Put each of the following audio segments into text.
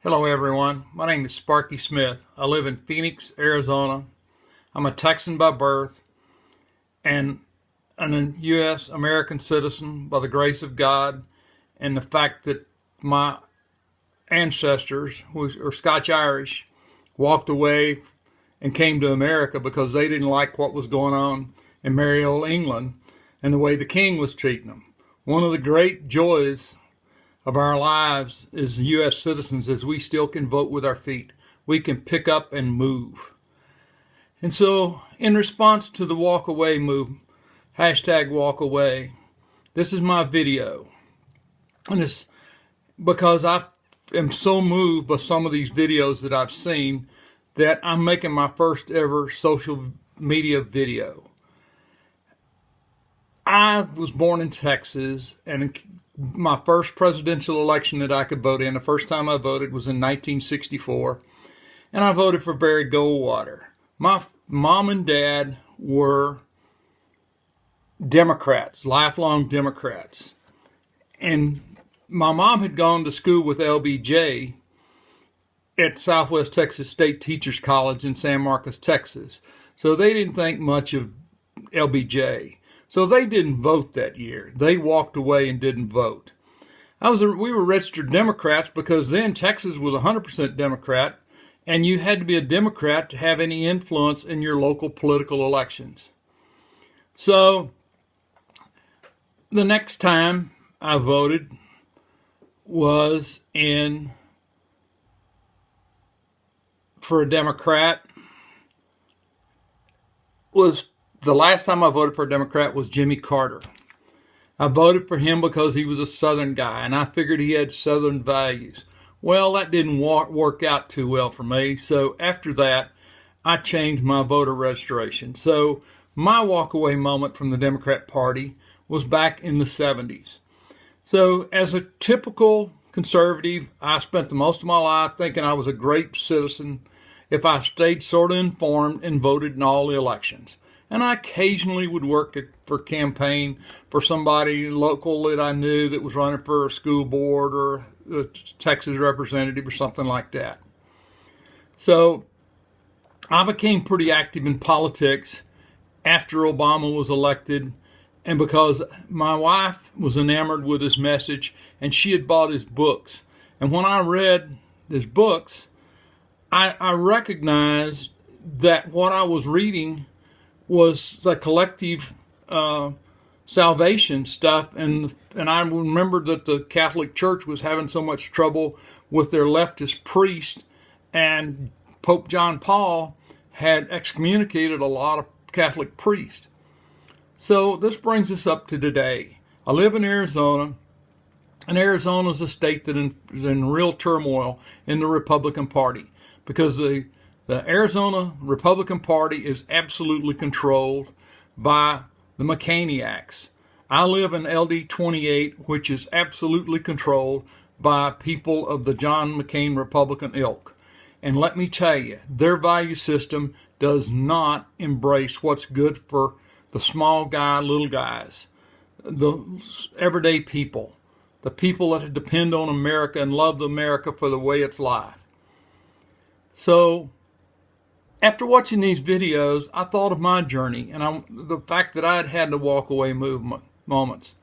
Hello everyone, my name is Sparky Smith. I live in Phoenix, Arizona. I'm a Texan by birth and a U.S. American citizen by the grace of God and the fact that my ancestors, who are Scotch-Irish, walked away and came to America because they didn't like what was going on in merry old England and the way the king was treating them. One of the great joys of our lives as U.S. citizens is we still can vote with our feet. We can pick up and move. And so in response to the walk away movement, hashtag walk away, this is my video. And it's because I am so moved by some of these videos that I've seen that I'm making my first ever social media video. I was born in Texas, and my first presidential election that I could vote in, the first time I voted was in 1964, and I voted for Barry Goldwater. My mom and dad were Democrats, lifelong Democrats, and my mom had gone to school with LBJ at Southwest Texas State Teachers College in San Marcos, Texas, so they didn't think much of LBJ. So they didn't vote that year. They walked away and didn't vote. We were registered Democrats because then Texas was 100% Democrat, and you had to be a Democrat to have any influence in your local political elections. So the next time I voted was for a Democrat. The last time I voted for a Democrat was Jimmy Carter. I voted for him because he was a Southern guy, and I figured he had Southern values. Well, that didn't work out too well for me, so after that, I changed my voter registration. So my walkaway moment from the Democrat Party was back in the 70s. So as a typical conservative, I spent the most of my life thinking I was a great citizen if I stayed sort of informed and voted in all the elections. And I occasionally would work for campaign for somebody local that I knew that was running for a school board or a Texas representative or something like that. So I became pretty active in politics after Obama was elected, and because my wife was enamored with his message and she had bought his books. And when I read his books, I recognized that what I was reading was the collective salvation stuff, and I remembered that the Catholic Church was having so much trouble with their leftist priest, and Pope John Paul had excommunicated a lot of Catholic priests. So this brings us up to today. I live in Arizona, and Arizona is a state that is in real turmoil in the Republican Party because the Arizona Republican Party is absolutely controlled by the McCainiacs. I live in LD 28, which is absolutely controlled by people of the John McCain Republican ilk. And let me tell you, their value system does not embrace what's good for the small guy, little guys, the everyday people, the people that depend on America and love America for the way it's life. So after watching these videos, I thought of my journey and the fact that I had had the walk-away moments.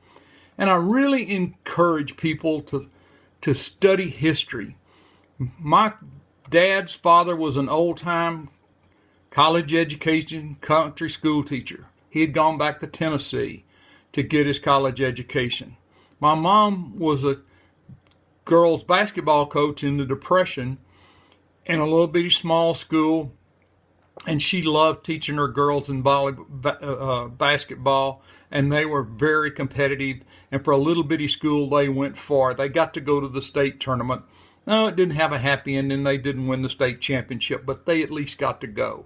And I really encourage people to study history. My dad's father was an old-time college education country school teacher. He had gone back to Tennessee to get his college education. My mom was a girls basketball coach in the Depression in a little bitty small school, and she loved teaching her girls in basketball, and they were very competitive. And for a little bitty school, they went far. They got to go to the state tournament. No, it didn't have a happy ending. They didn't win the state championship, but they at least got to go.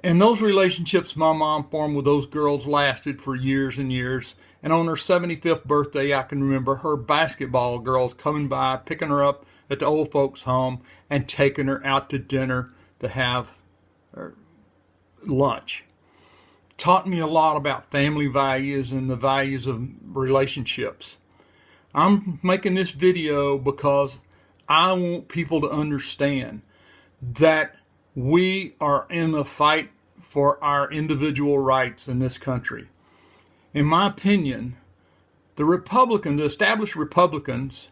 And those relationships my mom formed with those girls lasted for years and years. And on her 75th birthday, I can remember her basketball girls coming by, picking her up at the old folks' home, and taking her out to dinner to have lunch. Taught me a lot about family values and the values of relationships. I'm making this video because I want people to understand that we are in a fight for our individual rights in this country. In my opinion, the Republicans, the established Republicans,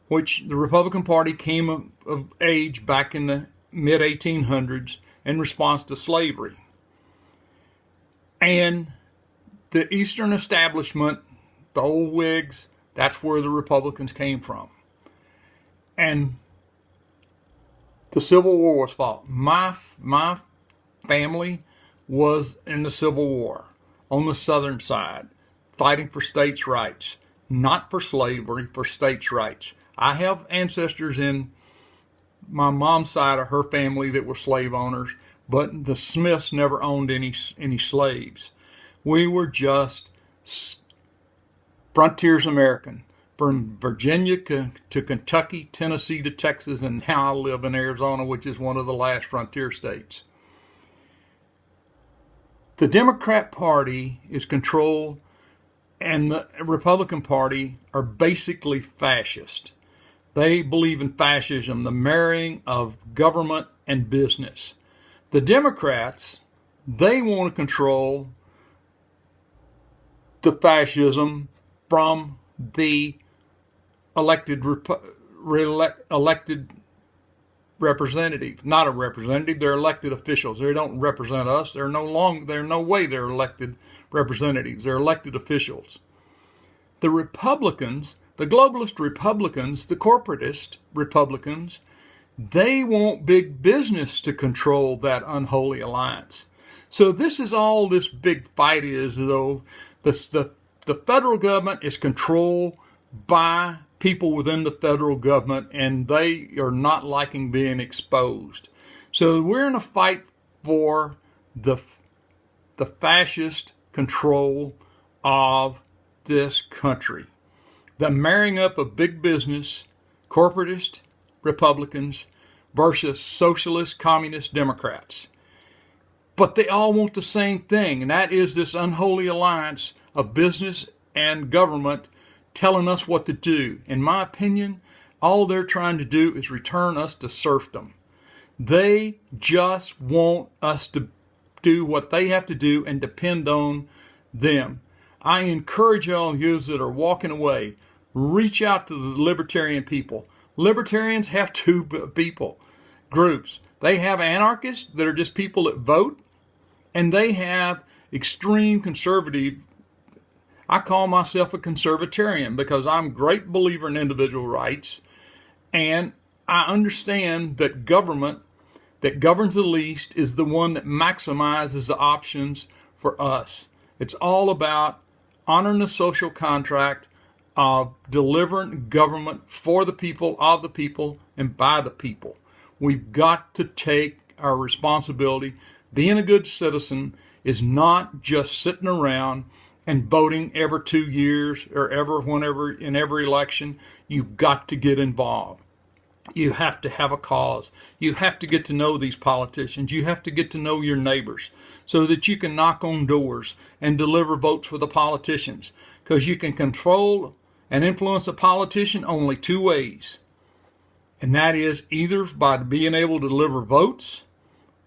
which the Republican Party came of age back in the mid-1800s in response to slavery. And the Eastern establishment, the old Whigs, that's where the Republicans came from. And the Civil War was fought. My family was in the Civil War on the Southern side, fighting for states' rights, not for slavery, for states' rights. I have ancestors in my mom's side of her family that were slave owners, but the Smiths never owned any slaves. We were just frontiers American, from Virginia to Kentucky, Tennessee to Texas, and now I live in Arizona, which is one of the last frontier states. The Democrat Party is controlled, and the Republican Party are basically fascist. They believe in fascism, the marrying of government and business. The Democrats, they want to control the fascism from the elected representative. Not a representative, they're elected officials. They don't represent us. They're no way they're elected representatives. They're elected officials. The Republicans, the globalist Republicans, the corporatist Republicans, they want big business to control that unholy alliance. So this is all this big fight is, though. The federal government is controlled by people within the federal government, and they are not liking being exposed. So we're in a fight for the fascist control of this country. The marrying up of big business, corporatist Republicans versus socialist, communist Democrats. But they all want the same thing, and that is this unholy alliance of business and government telling us what to do. In my opinion, all they're trying to do is return us to serfdom. They just want us to do what they have to do and depend on them. I encourage all of you that are walking away, reach out to the libertarian people. Libertarians have two groups. They have anarchists that are just people that vote, and they have extreme conservative. I call myself a conservatarian because I'm a great believer in individual rights, and I understand that government that governs the least is the one that maximizes the options for us. It's all about honoring the social contract of delivering government for the people, of the people, and by the people. We've got to take our responsibility. Being a good citizen is not just sitting around and voting every 2 years or whenever in every election. You've got to get involved. You have to have a cause. You have to get to know these politicians. You have to get to know your neighbors so that you can knock on doors and deliver votes for the politicians. Because you can control and influence a politician only two ways. And that is either by being able to deliver votes,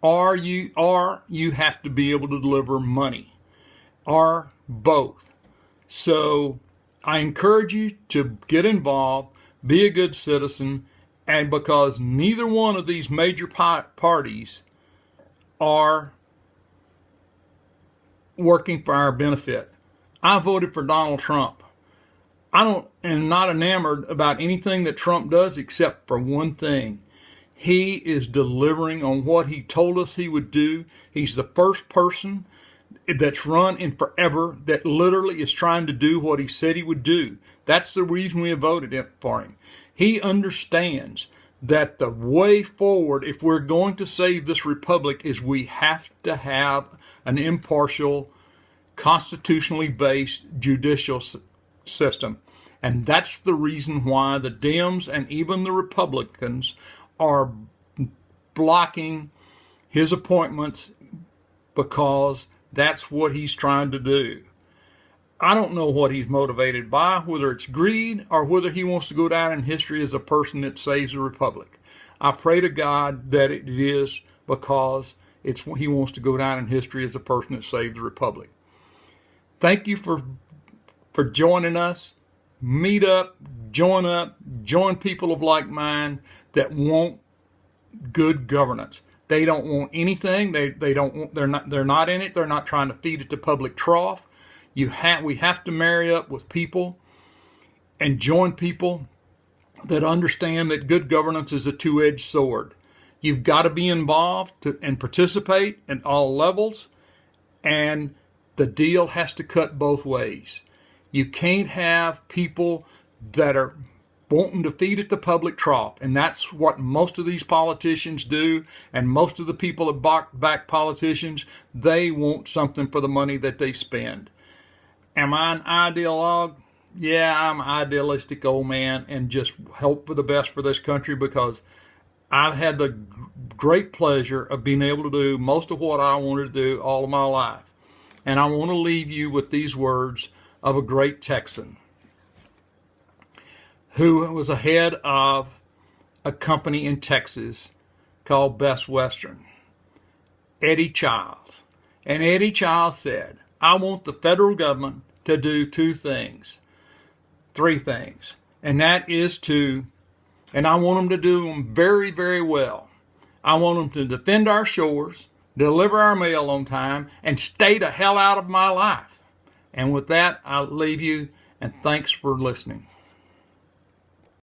or you have to be able to deliver money, or both. So I encourage you to get involved, be a good citizen, and because neither one of these major parties are working for our benefit. I voted for Donald Trump. I am not enamored about anything that Trump does except for one thing. He is delivering on what he told us he would do. He's the first person that's run in forever that literally is trying to do what he said he would do. That's the reason we have voted for him. He understands that the way forward, if we're going to save this republic, is we have to have an impartial, constitutionally based judicial system. And that's the reason why the Dems and even the Republicans are blocking his appointments, because that's what he's trying to do. I don't know what he's motivated by, whether it's greed or whether he wants to go down in history as a person that saves the republic. I pray to God that it is because he wants to go down in history as a person that saved the republic. Thank you for joining us. Meet up, join people of like mind that want good governance. They don't want anything. They're not in it. They're not trying to feed it to public trough. We have to marry up with people and join people that understand that good governance is a two-edged sword. You've got to be involved and participate at all levels, and the deal has to cut both ways. You can't have people that are wanting to feed at the public trough, and that's what most of these politicians do, and most of the people that back politicians, they want something for the money that they spend. Am I an ideologue? Yeah, I'm an idealistic old man and just hope for the best for this country, because I've had the great pleasure of being able to do most of what I wanted to do all of my life. And I want to leave you with these words of a great Texan who was a head of a company in Texas called Best Western, Eddie Childs. And Eddie Childs said, I want the federal government to do three things. And that is and I want them to do them very, very well. I want them to defend our shores, deliver our mail on time, and stay the hell out of my life. And with that, I'll leave you, and thanks for listening.